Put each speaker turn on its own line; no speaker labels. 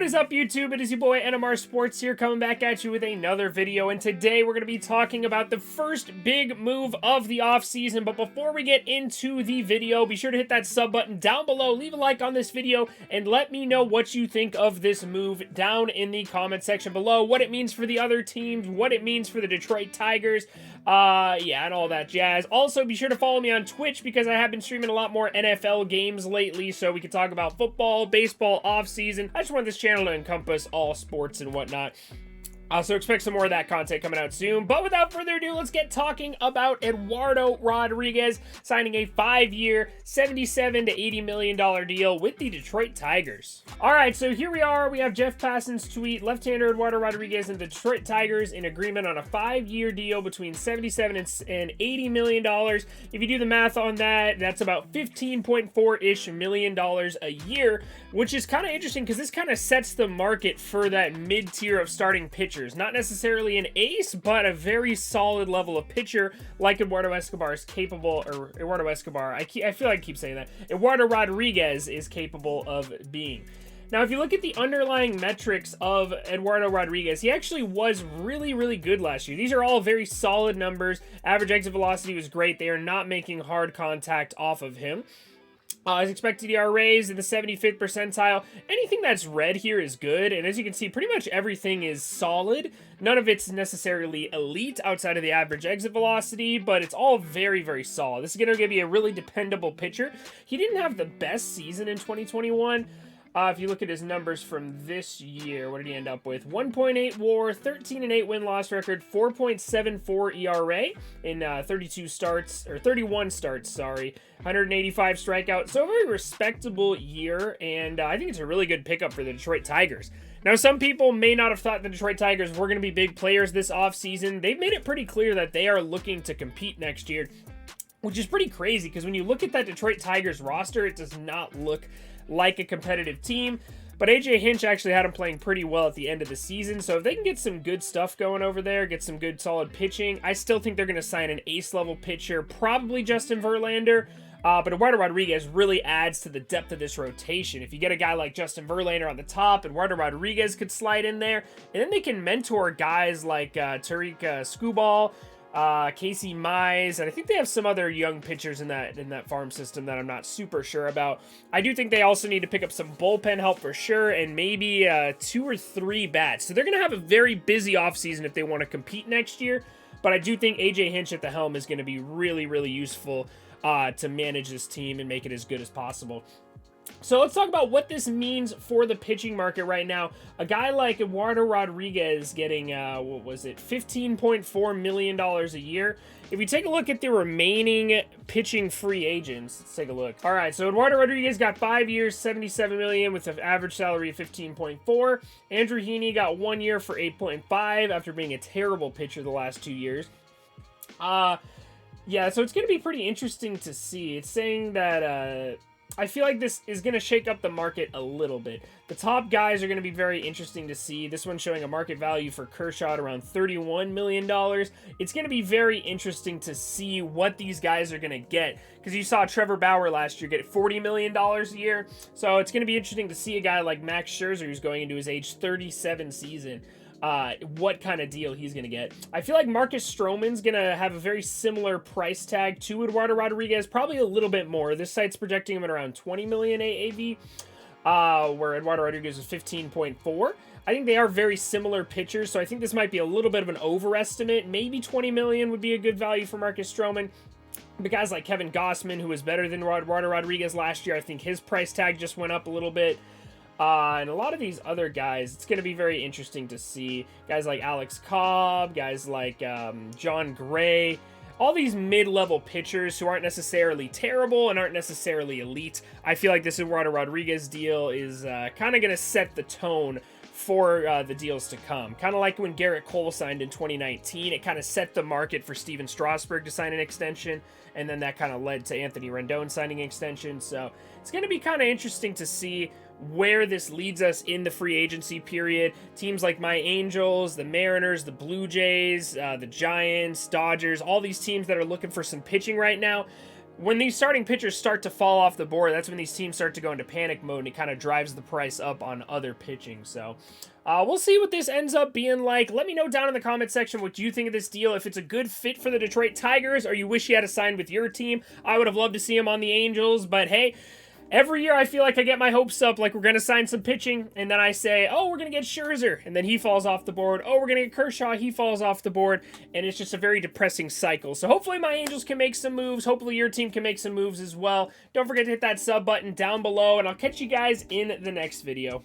What is up, YouTube? It is your boy NMR Sports here, coming back at you with another video, and today we're going to be talking about the first big move of the offseason. But before we get into the video, be sure to hit that sub button down below, leave a like on this video, and let me know what you think of this move down in the comment section below, what it means for the other teams, what it means for the Detroit Tigers, yeah, and all that jazz. Also, be sure to follow me on Twitch because I have been streaming a lot more NFL games lately, so we can talk about football, baseball, offseason. I just want this channel to encompass all sports and whatnot. So expect some more of that content coming out soon. But without further ado, let's get talking about Eduardo Rodriguez signing a 5-year, $77 to $80 million deal with the Detroit Tigers. All right, so here we are. We have Jeff Passan's tweet. Left-hander Eduardo Rodriguez and the Detroit Tigers in agreement on a 5-year deal between $77 and $80 million. If you do the math on that, that's about $15.4-ish million a year, which is kind of interesting because this kind of sets the market for that mid-tier of starting pitchers. Not necessarily an ace, but a very solid level of pitcher like Eduardo Escobar is capable, or Eduardo Escobar, I feel like I keep saying that, Eduardo Rodriguez is capable of being. Now, if you look at the underlying metrics of Eduardo Rodriguez, he actually was really, really good last year. These are all very solid numbers. Average exit velocity was great. They are not making hard contact off of him. His expected ERA is in the 75th percentile. Anything that's red here is good, and as you can see, pretty much everything is solid. None of it's necessarily elite outside of the average exit velocity, but it's all very, very solid. This is going to be a really dependable pitcher. He didn't have the best season in 2021. If you look at his numbers from this year, what did he end up with? 1.8 WAR, 13-8 win-loss record, 4.74 ERA in 31 starts, sorry. 185 strikeouts, so a very respectable year, and I think it's a really good pickup for the Detroit Tigers. Now, some people may not have thought the Detroit Tigers were going to be big players this offseason. They've made it pretty clear that they are looking to compete next year, which is pretty crazy because when you look at that Detroit Tigers roster, it does not look like a competitive team. But AJ Hinch actually had him playing pretty well at the end of the season, so if they can get some good stuff going over there, get some good solid pitching, I still think they're going to sign an ace-level pitcher, probably Justin Verlander. But Eduardo Rodriguez really adds to the depth of this rotation. If you get a guy like Justin Verlander on the top, Eduardo Rodriguez could slide in there, and then they can mentor guys like Tariq Skubal, Casey Mize, and I think they have some other young pitchers in that farm system that I'm not super sure about. I do think they also need to pick up some bullpen help for sure, and maybe 2 or 3 bats. So they're going to have a very busy offseason if they want to compete next year, but I do think AJ Hinch at the helm is going to be really, really useful to manage this team and make it as good as possible. So let's talk about what this means for the pitching market right now. A guy like Eduardo Rodriguez getting, what was it, $15.4 million a year. If we take a look at the remaining pitching free agents, let's take a look. All right, so Eduardo Rodriguez got 5 years, $77 million with an average salary of $15.4. Andrew Heaney got 1 year for $8.5 after being a terrible pitcher the last 2 years. Yeah, so it's going to be pretty interesting to see. It's saying that, I feel like this is going to shake up the market a little bit. The top guys are going to be very interesting to see. This one's showing a market value for Kershaw at around $31 million. It's going to be very interesting to see what these guys are going to get, because you saw Trevor Bauer last year get $40 million a year. So it's going to be interesting to see a guy like Max Scherzer, who's going into his age 37 season, what kind of deal he's going to get. I feel like Marcus Stroman's going to have a very similar price tag to Eduardo Rodriguez, probably a little bit more. This site's projecting him at around $20 million AAV, where Eduardo Rodriguez is 15.4. I think they are very similar pitchers, so I think this might be a little bit of an overestimate. Maybe $20 million would be a good value for Marcus Stroman. But guys like Kevin Gossman, who was better than Eduardo Rodriguez last year, I think his price tag just went up a little bit. And a lot of these other guys, it's going to be very interesting to see. Guys like Alex Cobb, guys like John Gray, all these mid-level pitchers who aren't necessarily terrible and aren't necessarily elite. I feel like this Eduardo Rodriguez deal is kind of going to set the tone for the deals to come. Kind of like when Garrett Cole signed in 2019, it kind of set the market for Steven Strasburg to sign an extension, and then that kind of led to Anthony Rendon signing an extension. So it's going to be kind of interesting to see where this leads us in the free agency period. Teams like my Angels, the Mariners, the Blue Jays, the Giants, Dodgers, all these teams that are looking for some pitching right now. when these starting pitchers start to fall off the board, that's when these teams start to go into panic mode, and it kind of drives the price up on other pitching. So we'll see what this ends up being like. Let me know down in the comment section what you think of this deal, if it's a good fit for the Detroit Tigers, or you wish he had signed with your team. I would have loved to see him on the Angels, but hey, every year I feel like I get my hopes up, like we're going to sign some pitching, and then I say, oh, we're going to get Scherzer, and then he falls off the board. Oh, we're going to get Kershaw, he falls off the board, and it's just a very depressing cycle. So hopefully my Angels can make some moves. Hopefully your team can make some moves as well. Don't forget to hit that sub button down below, and I'll catch you guys in the next video.